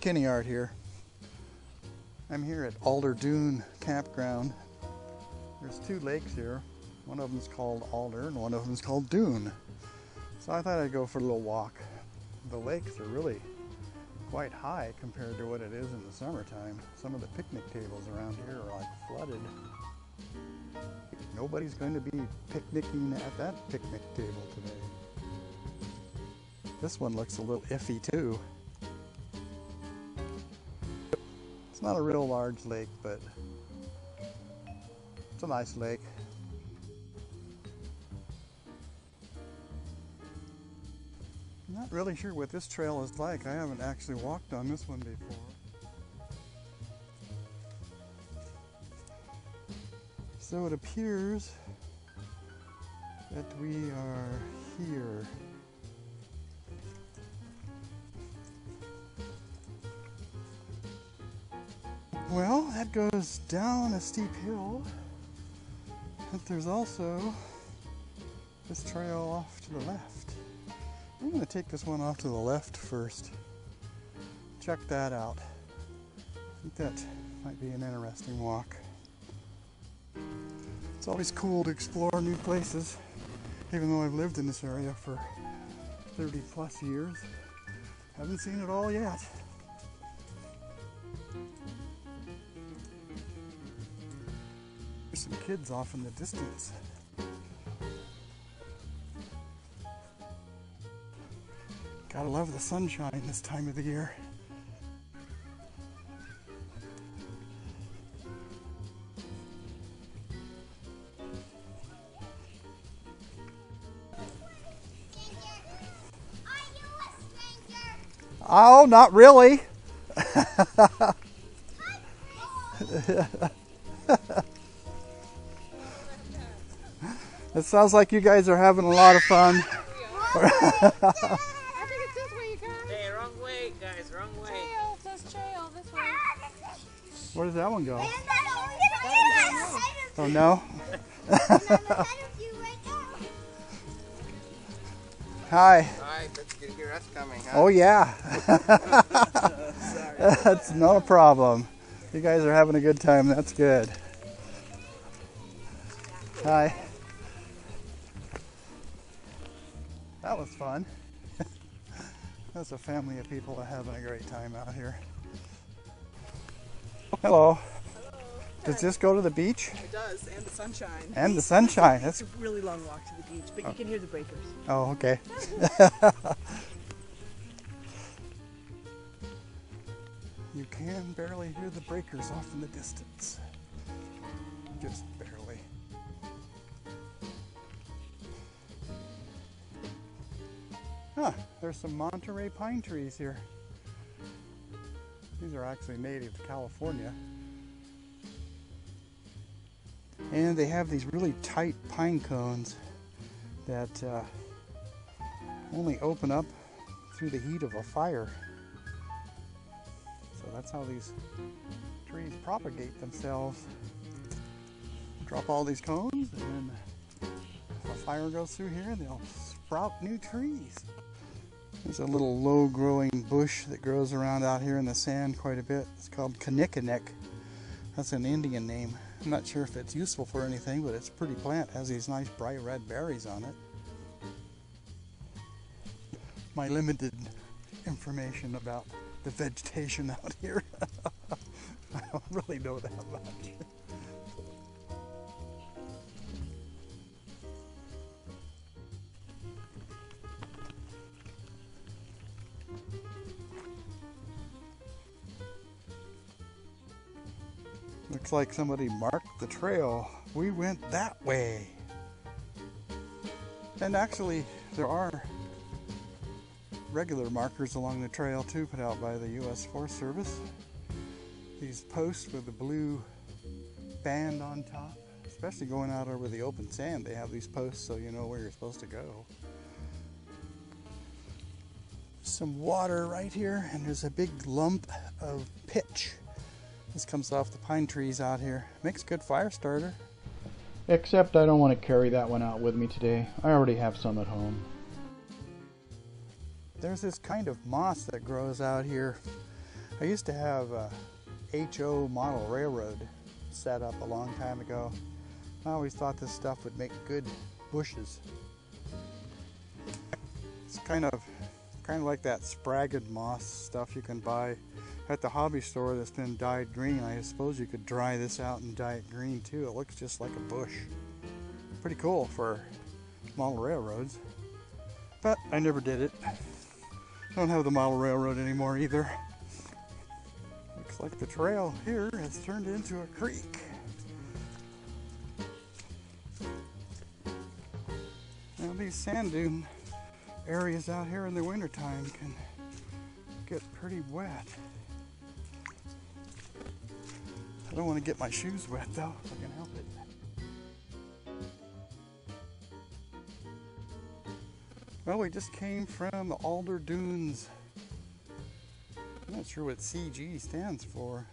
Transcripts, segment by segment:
Kennysart here. I'm here at Alder Dune campground. There's two lakes here. One of them's called Alder and one of them's called Dune. So I thought I'd go for a little walk. The lakes are really quite high compared to what it is in the summertime. Some of the picnic tables around here are like flooded. Nobody's going to be picnicking at that picnic table today. This one looks a little iffy too. It's not a real large lake, but it's a nice lake. I'm not really sure what this trail is like. I haven't actually walked on this one before. So it appears that we are here. Well, that goes down a steep hill, but there's also this trail off to the left. I'm going to take this one off to the left first. Check that out. I think that might be an interesting walk. It's always cool to explore new places, even though I've lived in this area for 30 plus years. Haven't seen it all yet. There's some kids off in the distance. Gotta love the sunshine this time of the year. Oh, not really. It sounds like you guys are having a lot of fun. I think it's this way, you guys. Hey, wrong way, guys, wrong way. Trail, it says trail, this way. Where does that one go? Oh no? Hi. Hi, that's good to hear us coming, huh? Oh yeah. That's not a problem. You guys are having a good time, that's good. Hi. That was fun. That's a family of people that are having a great time out here. Hello. Does this go to the beach? It does, and the sunshine. And the sunshine. That's It's a really long walk to the beach, but you can hear the breakers. oh, okay. You can barely hear the breakers off in the distance. Just barely. Huh, there's some Monterey pine trees here. These are actually native to California. And they have these really tight pine cones that only open up through the heat of a fire. So that's how these trees propagate themselves. Drop all these cones, and then if a fire goes through here, they'll sprout new trees. There's a little low-growing bush that grows around out here in the sand quite a bit. It's called kennysart. That's an Indian name. I'm not sure if it's useful for anything, but it's a pretty plant. It has these nice bright red berries on it. My limited information about the vegetation out here. I don't really know that much. Looks like somebody marked the trail. We went that way. And actually, there are regular markers along the trail too, put out by the U.S. Forest Service. These posts with the blue band on top, especially going out over the open sand, they have these posts so you know where you're supposed to go. Some water right here, and there's a big lump of pitch. This comes off the pine trees out here. Makes a good fire starter. Except I don't want to carry that one out with me today. I already have some at home. There's this kind of moss that grows out here. I used to have a HO model railroad set up a long time ago. I always thought this stuff would make good bushes. It's kind of like that spragged moss stuff you can buy at the hobby store that's been dyed green. I suppose you could dry this out and dye it green too. It looks just like a bush. Pretty cool for model railroads. But I never did it. Don't have the model railroad anymore either. Looks like the trail here has turned into a creek. Now these sand dune areas out here in the wintertime can get pretty wet. I don't want to get my shoes wet though, if I can help it. Well, we just came from the Alder Dunes. I'm not sure what CG stands for.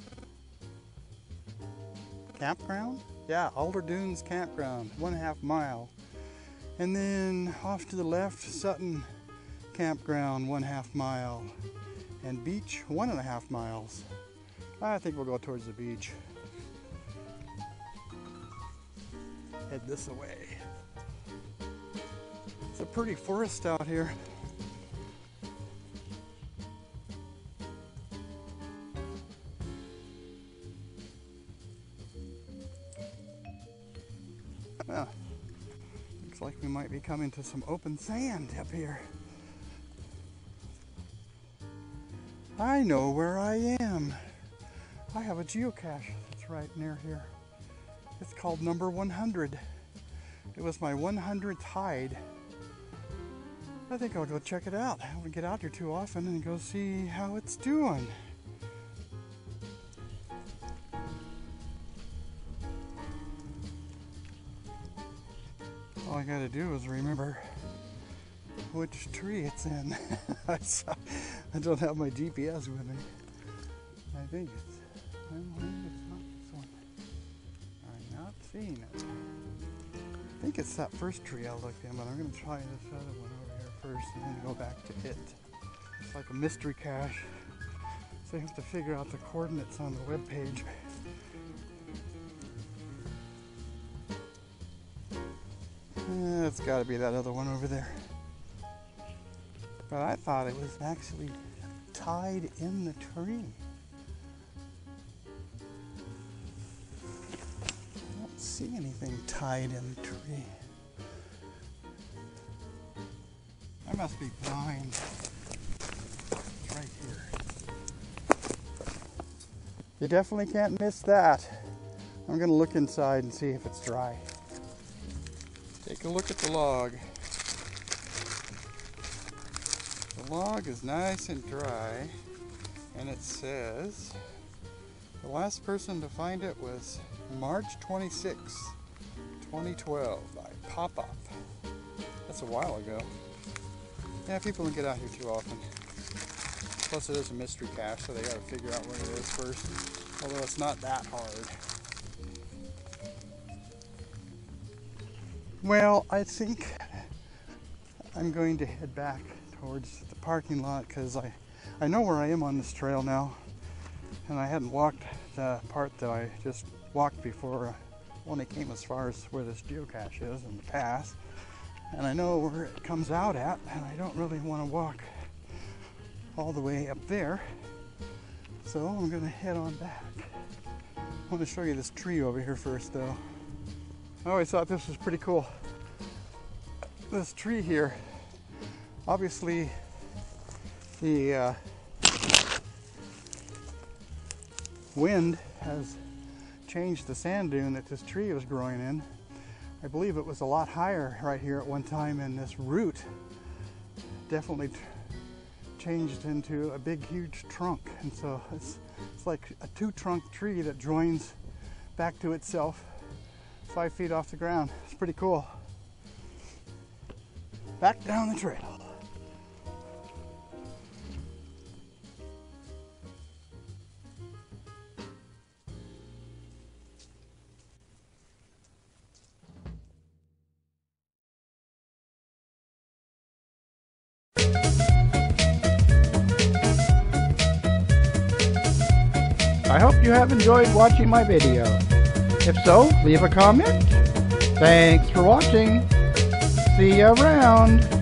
Campground? Yeah, Alder Dunes Campground, 1.5 mile. And then off to the left, Sutton Campground, 1.5 mile. And beach, 1.5 miles. I think we'll go towards the beach. Head this way. It's a pretty forest out here. Well, looks like we might be coming to some open sand up here. I know where I am. I have a geocache that's right near here. It's called number 100. It was my 100th hide. I think I'll go check it out. I don't get out here too often and go see how it's doing. All I gotta do is remember which tree it's in. I don't have my GPS with me. I think it's not this one. I'm not seeing it. I think it's that first tree I looked in, but I'm going to try this other one over here first and then go back to it. It's like a mystery cache, so you have to figure out the coordinates on the web page. It's got to be that other one over there. But I thought it was actually tied in the tree. I don't see anything tied in the tree. I must be blind. It's right here. You definitely can't miss that. I'm going to look inside and see if it's dry. Take a look at the log. The log is nice and dry, and it says the last person to find it was March 26, 2012 by Pop-Up. That's a while ago. Yeah, people don't get out here too often. Plus it is a mystery cache, so they gotta figure out where it is first, although it's not that hard. Well, I think I'm going to head back towards the parking lot because I know where I am on this trail now, and I hadn't walked the part that I just walked before. I only came as far as where this geocache is in the past, and I know where it comes out at, and I don't really want to walk all the way up there, so I'm going to head on back. I want to show you this tree over here first though. I always thought this was pretty cool. This tree here, obviously the wind has changed the sand dune that this tree was growing in. I believe it was a lot higher right here at one time, and this root definitely changed into a big huge trunk, and so it's like a 2-trunk tree that joins back to itself 5 feet off the ground. It's pretty cool. Back down the trail. I hope you have enjoyed watching my video. If so, leave a comment. Thanks for watching. See you around.